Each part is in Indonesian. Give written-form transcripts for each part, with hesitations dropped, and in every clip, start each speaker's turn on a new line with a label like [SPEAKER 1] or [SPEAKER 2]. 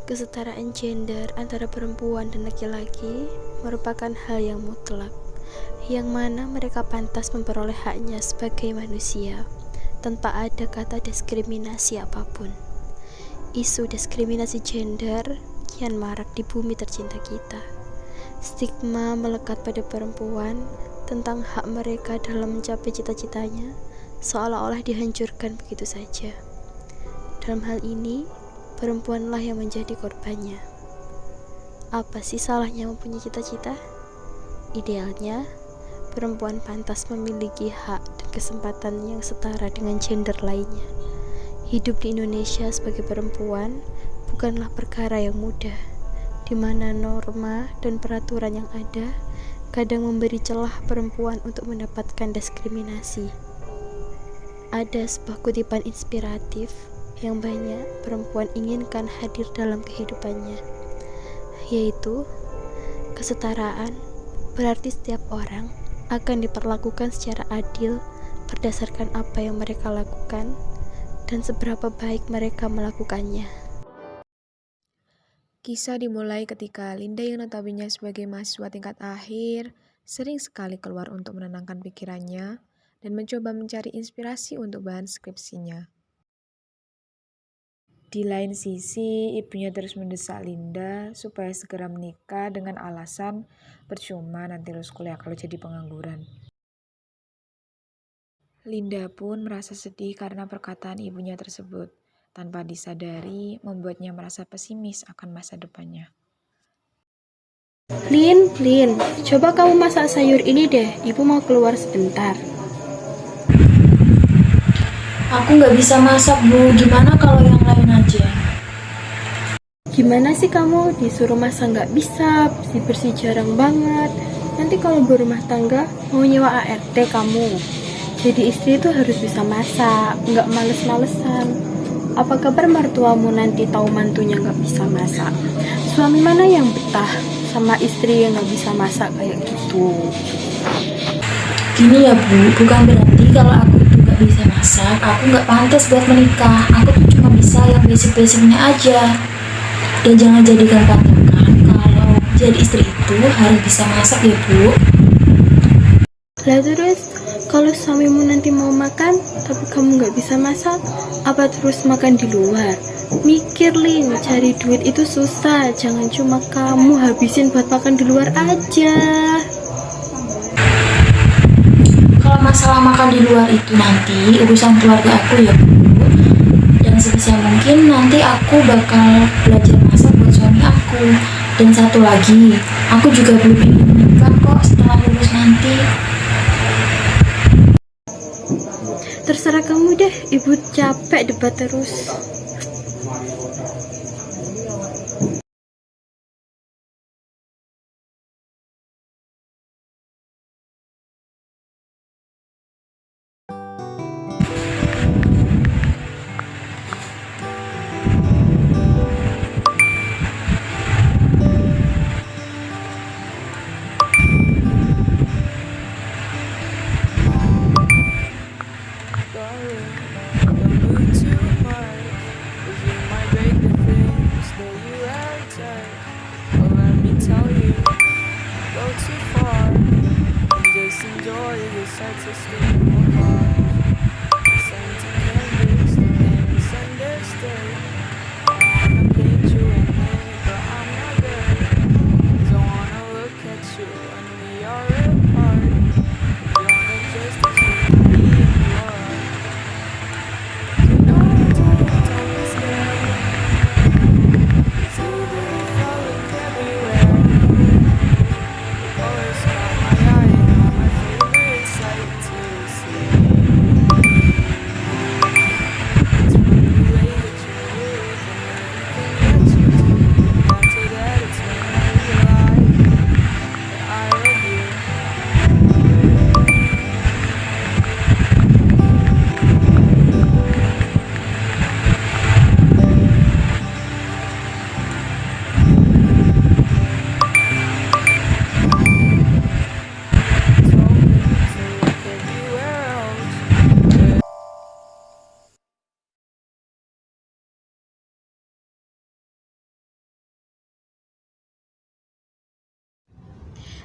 [SPEAKER 1] Kesetaraan gender antara perempuan dan laki-laki merupakan hal yang mutlak, yang mana mereka pantas memperoleh haknya sebagai manusia, tanpa ada kata diskriminasi apapun. Isu diskriminasi gender kian marak di bumi tercinta kita. Stigma melekat pada perempuan tentang hak mereka dalam mencapai cita-citanya, seolah-olah dihancurkan begitu saja. Dalam hal ini, perempuanlah yang menjadi korbannya. Apa sih salahnya mempunyai cita-cita? Idealnya, perempuan pantas memiliki hak dan kesempatan yang setara dengan gender lainnya. Hidup di Indonesia sebagai perempuan bukanlah perkara yang mudah, di mana norma dan peraturan yang ada kadang memberi celah perempuan untuk mendapatkan diskriminasi. Ada sebuah kutipan inspiratif yang banyak perempuan inginkan hadir dalam kehidupannya, yaitu kesetaraan berarti setiap orang akan diperlakukan secara adil berdasarkan apa yang mereka lakukan dan seberapa baik mereka melakukannya.
[SPEAKER 2] Kisah dimulai ketika Linda yang notabene sebagai mahasiswa tingkat akhir sering sekali keluar untuk menenangkan pikirannya dan mencoba mencari inspirasi untuk bahan skripsinya. Di lain sisi, ibunya terus mendesak Linda supaya segera menikah dengan alasan percuma nanti lulus kuliah kalau jadi pengangguran. Linda pun merasa sedih karena perkataan ibunya tersebut. Tanpa disadari, membuatnya merasa pesimis akan masa depannya.
[SPEAKER 1] Lin, coba kamu masak sayur ini deh, ibu mau keluar sebentar.
[SPEAKER 3] Aku nggak bisa masak, Bu. Gimana kalau yang lain aja?
[SPEAKER 1] Gimana sih kamu disuruh masak nggak bisa, bersih-bersih jarang banget. Nanti kalau berumah tangga mau nyewa ART kamu. Jadi istri itu harus bisa masak, nggak males-malesan. Apa kabar mertuamu nanti tahu mantunya nggak bisa masak? Suami mana yang betah sama istri yang nggak bisa masak kayak gitu?
[SPEAKER 3] Gini ya, Bu. Bukan berarti kalau aku itu nggak bisa masak, aku nggak pantas buat menikah. Aku tuh cuma bisa yang basic-basicnya aja. Dan jangan jadikan patokan kalau jadi istri itu harus bisa masak ya, Bu.
[SPEAKER 1] Lah terus, kalau suamimu nanti mau makan, tapi kamu nggak bisa masak, apa terus makan di luar? Mikir, Lin, cari duit itu susah, jangan cuma kamu habisin buat makan di luar aja.
[SPEAKER 3] Kalau masalah makan di luar itu nanti urusan keluarga aku ya, Bu. Dan sebisa mungkin nanti aku bakal belajar masak buat suami aku. Dan satu lagi, aku juga belum ingin menikah kok setelah lulus nanti.
[SPEAKER 1] Terserah kamu deh, ibu capek debat terus.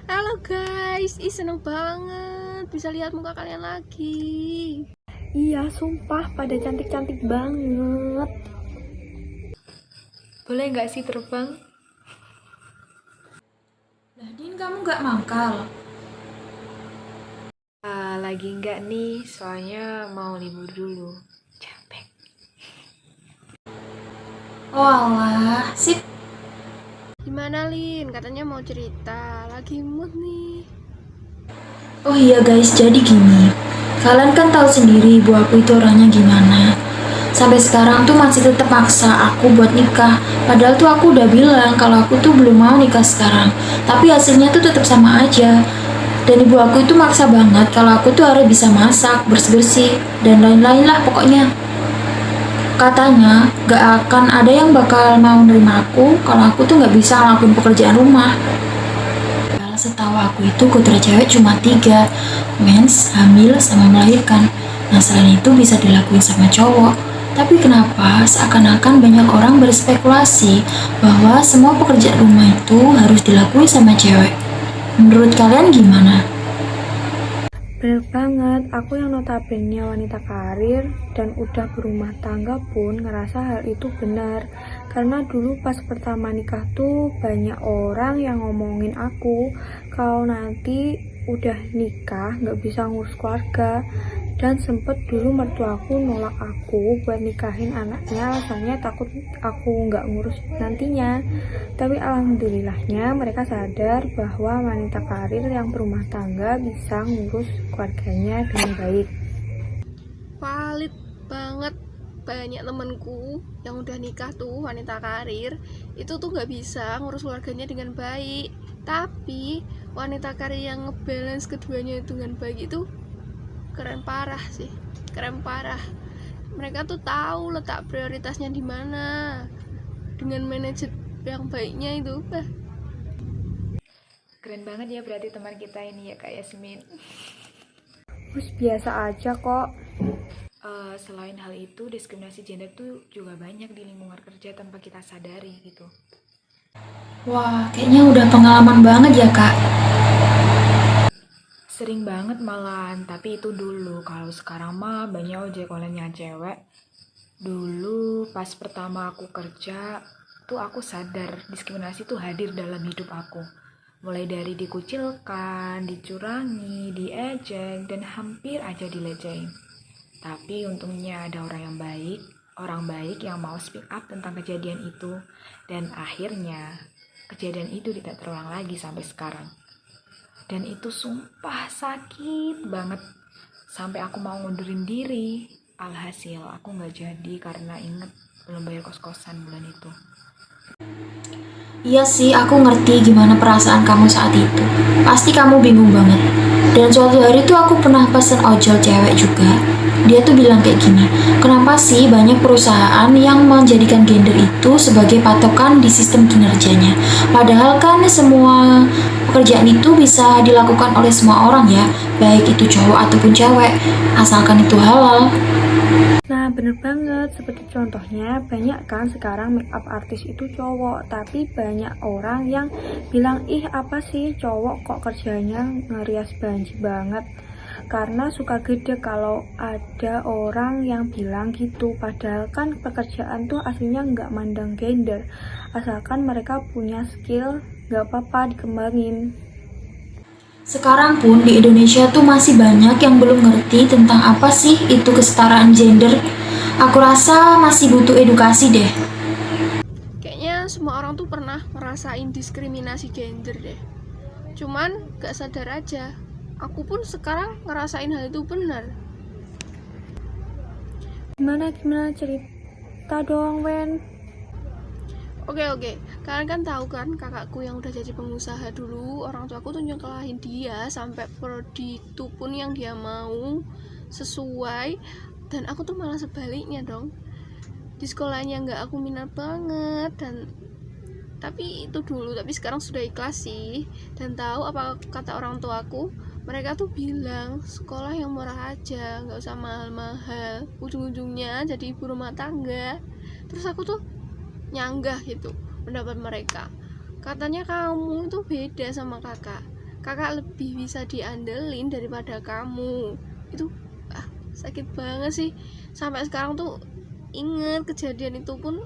[SPEAKER 1] Halo guys, seneng banget bisa lihat muka kalian lagi.
[SPEAKER 2] Iya, sumpah pada cantik-cantik banget. Boleh nggak sih terbang?
[SPEAKER 3] Lah Din, kamu nggak mangkal?
[SPEAKER 2] Lagi nggak nih, soalnya mau libur dulu. Capek.
[SPEAKER 3] Oh alah, sip.
[SPEAKER 1] Gimana Lin? Katanya mau cerita, lagi mood nih.
[SPEAKER 3] Oh iya guys, jadi gini. Kalian kan tahu sendiri ibu aku itu orangnya gimana. Sampai sekarang tuh masih tetap maksa aku buat nikah. Padahal tuh aku udah bilang kalau aku tuh belum mau nikah sekarang. Tapi hasilnya tuh tetap sama aja. Dan ibu aku itu maksa banget kalau aku tuh harus bisa masak, bersih-bersih, dan lain-lain lah pokoknya. Katanya gak akan ada yang bakal mau nerima aku kalau aku tuh gak bisa ngelakuin pekerjaan rumah. Padahal setahu aku itu kodrat cewek cuma 3, mens, hamil, sama melahirkan. Nah selain itu bisa dilakuin sama cowok. Tapi kenapa seakan-akan banyak orang berspekulasi bahwa semua pekerjaan rumah itu harus dilakuin sama cewek. Menurut kalian gimana?
[SPEAKER 2] Bener banget, aku yang notabene wanita karir dan udah berumah tangga pun ngerasa hal itu benar. Karena dulu pas pertama nikah tuh banyak orang yang ngomongin aku kalau nanti udah nikah nggak bisa ngurus keluarga. Dan sempet dulu mertuaku nolak aku buat nikahin anaknya, alasannya takut aku nggak ngurus nantinya. Tapi alhamdulillahnya mereka sadar bahwa wanita karir yang berumah tangga bisa ngurus keluarganya dengan baik.
[SPEAKER 1] Valid banget. Banyak temenku yang udah nikah tuh wanita karir itu tuh nggak bisa ngurus keluarganya dengan baik. Tapi wanita karir yang ngebalance keduanya dengan baik itu keren parah sih, keren parah. Mereka tuh tahu letak prioritasnya di mana dengan manajer yang baiknya itu.
[SPEAKER 2] Keren banget ya berarti teman kita ini ya Kak Yasmin.
[SPEAKER 4] Terus biasa aja kok.
[SPEAKER 2] Selain hal itu, diskriminasi gender tuh juga banyak di lingkungan kerja tanpa kita sadari gitu.
[SPEAKER 3] Wah, kayaknya udah pengalaman banget ya kak.
[SPEAKER 2] Sering banget malahan, tapi itu dulu. Kalau sekarang mah banyak ojek online yang cewek. Dulu pas pertama aku kerja, tuh aku sadar diskriminasi tuh hadir dalam hidup aku. Mulai dari dikucilkan, dicurangi, diejek, dan hampir aja dilecehin. Tapi untungnya ada orang baik yang mau speak up tentang kejadian itu. Dan akhirnya kejadian itu tidak terulang lagi sampai sekarang. Dan itu sumpah sakit banget. Sampai aku mau ngundurin diri. Alhasil aku gak jadi karena inget belum bayar kos-kosan bulan itu.
[SPEAKER 3] Iya sih, aku ngerti gimana perasaan kamu saat itu. Pasti kamu bingung banget. Dan suatu hari tuh aku pernah pesen ojol cewek juga. Dia tuh bilang kayak gini, kenapa sih banyak perusahaan yang menjadikan gender itu sebagai patokan di sistem kinerjanya? Padahal kan semua pekerjaan itu bisa dilakukan oleh semua orang ya, baik itu cowok ataupun cewek, asalkan itu halal.
[SPEAKER 4] Nah bener banget, seperti contohnya banyak kan sekarang make up artis itu cowok. Tapi banyak orang yang bilang, ih apa sih cowok kok kerjanya ngerias banji banget. Karena suka gede kalau ada orang yang bilang gitu. Padahal kan pekerjaan tuh aslinya nggak mandang gender. Asalkan mereka punya skill, nggak apa-apa dikembangin.
[SPEAKER 3] Sekarang pun di Indonesia tuh masih banyak yang belum ngerti tentang apa sih itu kesetaraan gender. Aku rasa masih butuh edukasi deh.
[SPEAKER 1] Kayaknya semua orang tuh pernah ngerasain diskriminasi gender deh. Cuman gak sadar aja. Aku pun sekarang ngerasain hal itu benar.
[SPEAKER 4] Gimana cerita dong Wen.
[SPEAKER 1] Oke, kalian kan tahu kan kakakku yang udah jadi pengusaha dulu, orang tuaku tuh nyekolahin dia sampai prodi itu pun yang dia mau sesuai, dan aku tuh malah sebaliknya dong. Di sekolahnya nggak aku minat banget, tapi itu dulu, tapi sekarang sudah ikhlas sih. Dan tahu apa kata orang tuaku? Mereka tuh bilang sekolah yang murah aja, nggak usah mahal-mahal, ujung-ujungnya jadi ibu rumah tangga. Terus aku tuh nyanggah gitu pendapat mereka. Katanya kamu itu beda sama kakak. kakak lebih bisa diandelin daripada kamu. Itu sakit banget sih. Sampai sekarang tuh inget kejadian itu pun,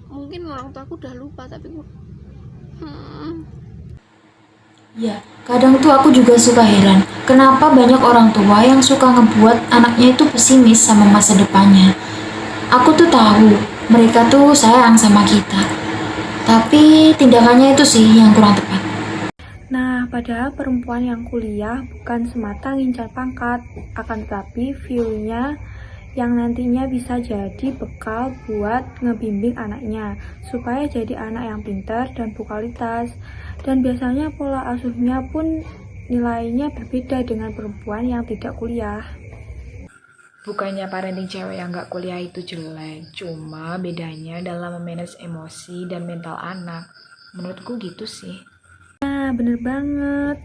[SPEAKER 1] mungkin orang tua aku udah lupa, tapi
[SPEAKER 3] Ya, kadang tuh aku juga suka heran, kenapa banyak orang tua yang suka ngebuat anaknya itu pesimis sama masa depannya. Aku tuh tahu, mereka tuh sayang sama kita. Tapi tindakannya itu sih yang kurang tepat.
[SPEAKER 4] Nah, padahal perempuan yang kuliah bukan semata ngincar pangkat, akan tetapi view-nya yang nantinya bisa jadi bekal buat ngebimbing anaknya, supaya jadi anak yang pintar dan berkualitas. Dan biasanya pola asuhnya pun nilainya berbeda dengan perempuan yang tidak kuliah.
[SPEAKER 2] Bukannya parenting cewek yang gak kuliah itu jelek, cuma bedanya dalam memanage emosi dan mental anak. Menurutku gitu sih.
[SPEAKER 4] Nah, bener banget.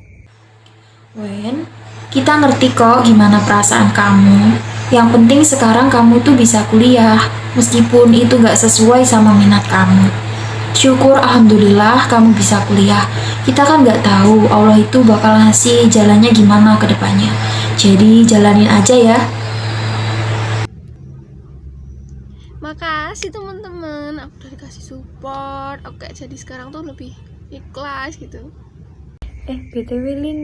[SPEAKER 3] Wen, kita ngerti kok gimana perasaan kamu. Yang penting sekarang kamu tuh bisa kuliah, meskipun itu gak sesuai sama minat kamu. Syukur alhamdulillah kamu bisa kuliah. Kita kan gak tahu Allah itu bakal ngasih jalannya gimana ke depannya. Jadi jalanin aja ya.
[SPEAKER 1] makasih teman-teman, aku udah dikasih support. Aku kayak jadi sekarang tuh lebih ikhlas gitu.
[SPEAKER 4] BTW Lin,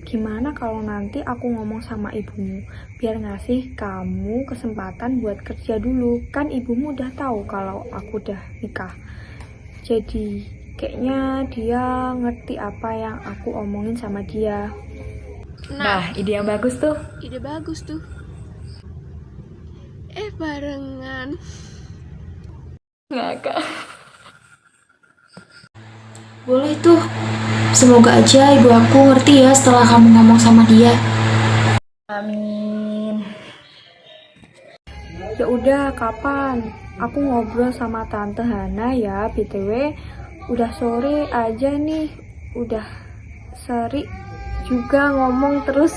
[SPEAKER 4] gimana kalau nanti aku ngomong sama ibumu biar ngasih kamu kesempatan buat kerja dulu? Kan ibumu udah tahu kalau aku udah nikah. Jadi kayaknya dia ngerti apa yang aku omongin sama dia.
[SPEAKER 2] Nah, ide yang bagus tuh.
[SPEAKER 1] Ide bagus tuh. Barengan.
[SPEAKER 2] Ngakak.
[SPEAKER 3] Boleh tuh. Semoga aja ibu aku ngerti ya setelah kamu ngomong sama dia.
[SPEAKER 2] Amin.
[SPEAKER 4] Ya udah, kapan aku ngobrol sama Tante Hana ya? BTW udah sore aja nih, udah seri juga ngomong terus.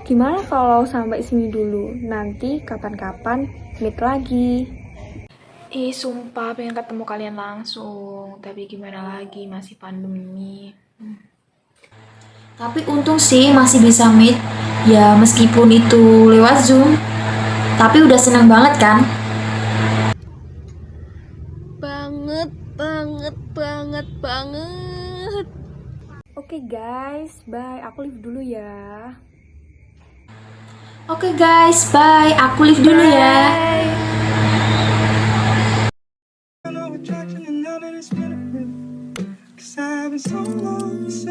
[SPEAKER 4] Gimana kalau sampai sini dulu? Nanti kapan-kapan meet lagi.
[SPEAKER 2] Sumpah pengen ketemu kalian langsung. Tapi gimana lagi, masih pandemi.
[SPEAKER 3] Tapi untung sih masih bisa meet. Ya meskipun itu lewat Zoom. Tapi udah seneng banget kan?
[SPEAKER 1] Banget.
[SPEAKER 4] Oke guys, bye. Aku leave dulu ya.
[SPEAKER 3] Oke guys, bye. Aku leave dulu ya.
[SPEAKER 5] I know attraction and now that it's been a bit. 'Cause I've been so long, so